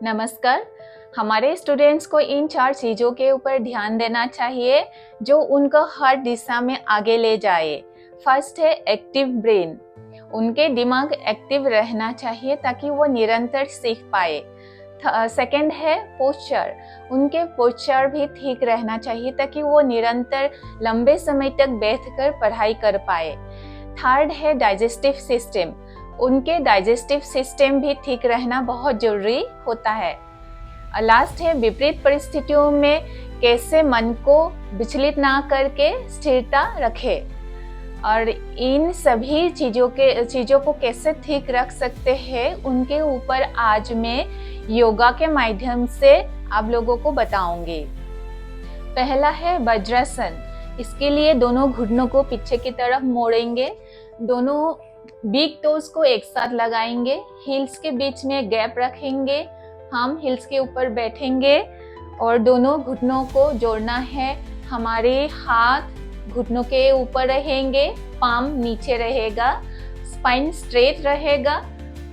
नमस्कार। हमारे स्टूडेंट्स को इन 4 चीज़ों के ऊपर ध्यान देना चाहिए जो उनको हर दिशा में आगे ले जाए। फर्स्ट है एक्टिव ब्रेन। उनके दिमाग एक्टिव रहना चाहिए ताकि वो निरंतर सीख पाए। सेकंड है पोस्चर। उनके पोस्चर भी ठीक रहना चाहिए ताकि वो निरंतर लंबे समय तक बैठकर पढ़ाई कर पाए। थर्ड है डाइजेस्टिव सिस्टम। उनके डाइजेस्टिव सिस्टम भी ठीक रहना बहुत जरूरी होता है। लास्ट है विपरीत परिस्थितियों में कैसे मन को विचलित ना करके स्थिरता रखे। और इन सभी चीज़ों को कैसे ठीक रख सकते हैं उनके ऊपर आज मैं योगा के माध्यम से आप लोगों को बताऊंगी। पहला है वज्रासन। इसके लिए दोनों घुटनों को पीछे की तरफ मोड़ेंगे, दोनों बिग टोज को एक साथ लगाएंगे, हिल्स के बीच में गैप रखेंगे, हम हिल्स के ऊपर बैठेंगे और दोनों घुटनों को जोड़ना है। हमारे हाथ घुटनों के ऊपर रहेंगे, पाम नीचे रहेगा, स्पाइन स्ट्रेट रहेगा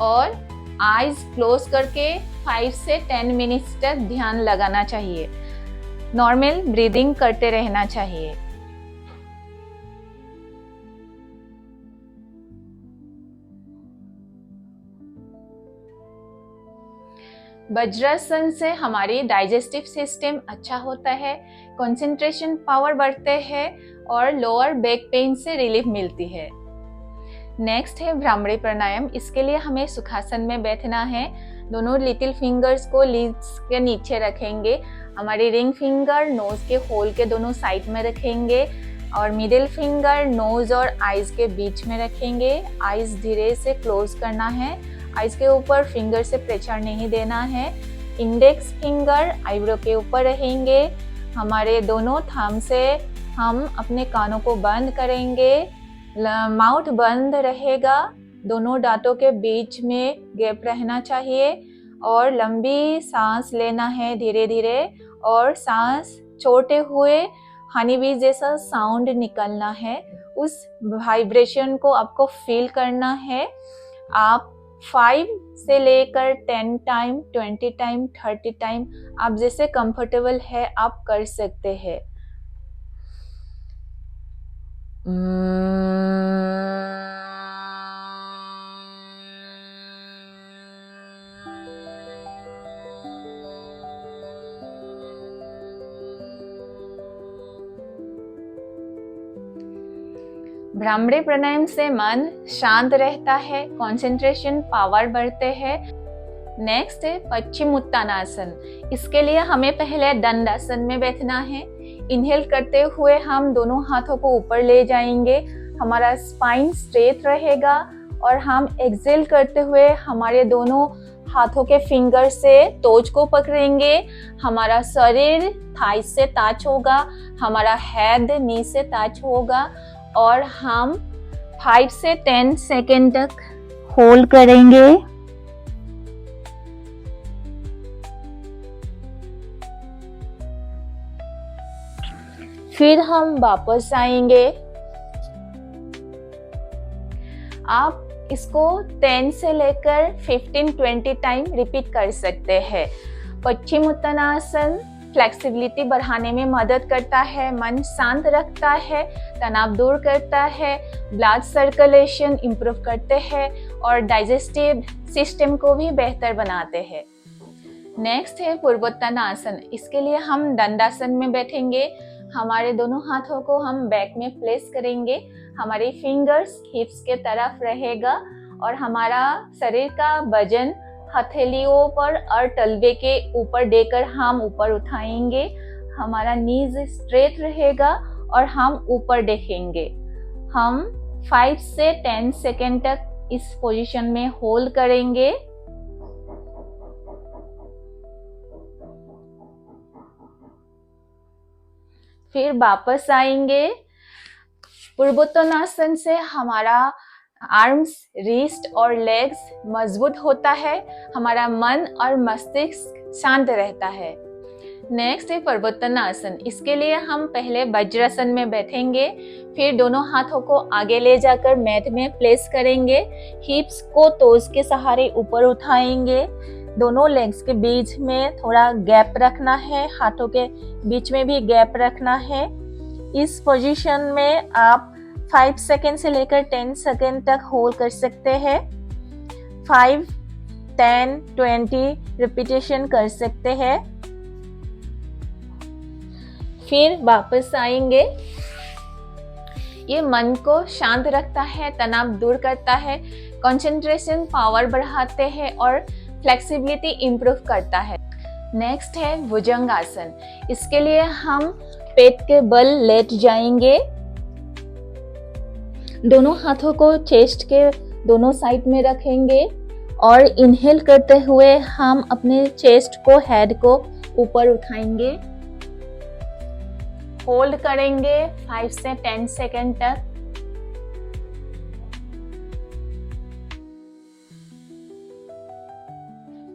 और आईज क्लोज करके 5 से 10 मिनट्स तक ध्यान लगाना चाहिए। नॉर्मल ब्रीदिंग करते रहना चाहिए। वज्रासन से हमारी डाइजेस्टिव सिस्टम अच्छा होता है, कंसंट्रेशन पावर बढ़ते हैं और लोअर बैक पेन से रिलीफ मिलती है। नेक्स्ट है भ्रामरी प्राणायाम। इसके लिए हमें सुखासन में बैठना है। दोनों लिटिल फिंगर्स को लिप्स के नीचे रखेंगे, हमारी रिंग फिंगर नोज के होल के दोनों साइड में रखेंगे और मिडिल फिंगर नोज और आईज के बीच में रखेंगे। आईज धीरे से क्लोज करना है, आईज के ऊपर फिंगर से प्रेशर नहीं देना है। इंडेक्स फिंगर आईब्रो के ऊपर रहेंगे। हमारे दोनों थंब से हम अपने कानों को बंद करेंगे, माउथ बंद रहेगा, दोनों दांतों के बीच में गैप रहना चाहिए और लंबी सांस लेना है धीरे धीरे और सांस छोड़ते हुए हनी बी जैसा साउंड निकलना है। उस वाइब्रेशन को आपको फील करना है। आप 5 से लेकर 10 टाइम, 20 टाइम, 30 टाइम आप जैसे कंफर्टेबल है आप कर सकते हैं। भ्रामरी प्राणायाम से मन शांत रहता है, कंसंट्रेशन पावर बढ़ते हैं। नेक्स्ट है पश्चिम उत्तानासन। इसके लिए हमें पहले दंडासन में बैठना है। इनहेल करते हुए हम दोनों हाथों को ऊपर ले जाएंगे, हमारा स्पाइन स्ट्रेट रहेगा और हम एक्सेल करते हुए हमारे दोनों हाथों के फिंगर से टोज को पकड़ेंगे। हमारा शरीर थाई से टच होगा, हमारा हेड नी से टच होगा और हम 5 से 10 सेकेंड तक होल्ड करेंगे। फिर हम वापस आएंगे। आप इसको 10 से लेकर 15-20 टाइम रिपीट कर सकते हैं। पश्चिम उत्तानासन फ्लेक्सिबिलिटी बढ़ाने में मदद करता है, मन शांत रखता है, तनाव दूर करता है, ब्लड सर्कुलेशन इंप्रूव करते हैं और डाइजेस्टिव सिस्टम को भी बेहतर बनाते हैं। नेक्स्ट है पूर्वोत्तानासन। इसके लिए हम दंडासन में बैठेंगे, हमारे दोनों हाथों को हम बैक में प्लेस करेंगे, हमारी फिंगर्स हिप्स के तरफ रहेगा और हमारा शरीर का वजन हथेलियों पर और तलवे के ऊपर देकर हम ऊपर उठाएंगे। हमारा नीज स्ट्रेट रहेगा और हम ऊपर देखेंगे। हम 5 से 10 सेकेंड तक इस पोजीशन में होल्ड करेंगे। फिर वापस आएंगे। पूर्वोत्तानासन से हमारा आर्म्स, रिस्ट और लेग्स मजबूत होता है, हमारा मन और मस्तिष्क शांत रहता है। नेक्स्ट है पूर्वोत्तानासन। इसके लिए हम पहले वज्रासन में बैठेंगे, फिर दोनों हाथों को आगे ले जाकर मैट में प्लेस करेंगे, हिप्स को टोज के सहारे ऊपर उठाएंगे, दोनों लेग्स के बीच में थोड़ा गैप रखना है, हाथों के बीच में भी गैप रखना है। इस पोजीशन में आप 5 सेकेंड से लेकर 10 सेकेंड तक होल्ड कर सकते हैं। 5, 10, 20 रिपीटेशन कर सकते हैं। फिर वापस आएंगे। ये मन को शांत रखता है, तनाव दूर करता है, कंसंट्रेशन पावर बढ़ाते हैं और फ्लेक्सिबिलिटी इंप्रूव करता है। नेक्स्ट है भुजंगासन। इसके लिए हम पेट के बल लेट जाएंगे। दोनों हाथों को चेस्ट के दोनों साइड में रखेंगे और इनहेल करते हुए हम अपने चेस्ट को, हेड को ऊपर उठाएंगे। होल्ड करेंगे 5 से 10 सेकेंड तक।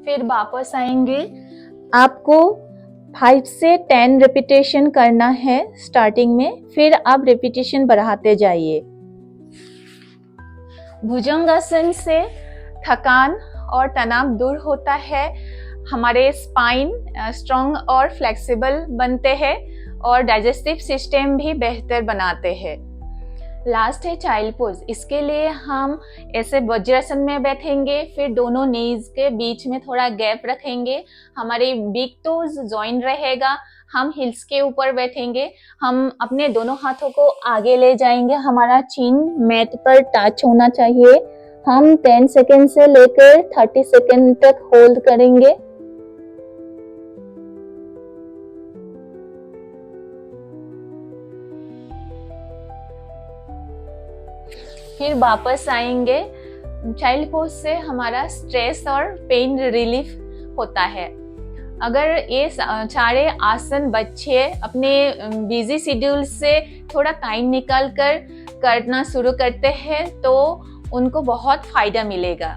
फिर वापस आएंगे। आपको 5 से 10 रिपीटेशन करना है स्टार्टिंग में, फिर आप रिपीटेशन बढ़ाते जाइए। भुजंगासन से थकान और तनाव दूर होता है, हमारे स्पाइन स्ट्रॉन्ग और फ्लेक्सिबल बनते हैं और डाइजेस्टिव सिस्टम भी बेहतर बनाते हैं। लास्ट है चाइल्ड पोज। इसके लिए हम ऐसे वज्रासन में बैठेंगे, फिर दोनों नीज के बीच में थोड़ा गैप रखेंगे, हमारी बिग टोज जॉइन रहेगा, हम हिल्स के ऊपर बैठेंगे, हम अपने दोनों हाथों को आगे ले जाएंगे, हमारा चिन मैट पर टच होना चाहिए। हम 10 सेकेंड से लेकर 30 सेकेंड तक होल्ड करेंगे। फिर वापस आएंगे। चाइल्ड पोज से हमारा स्ट्रेस और पेन रिलीफ होता है। अगर ये सारे आसन बच्चे अपने बिजी शेड्यूल से थोड़ा टाइम निकाल कर करना शुरू करते हैं तो उनको बहुत फायदा मिलेगा।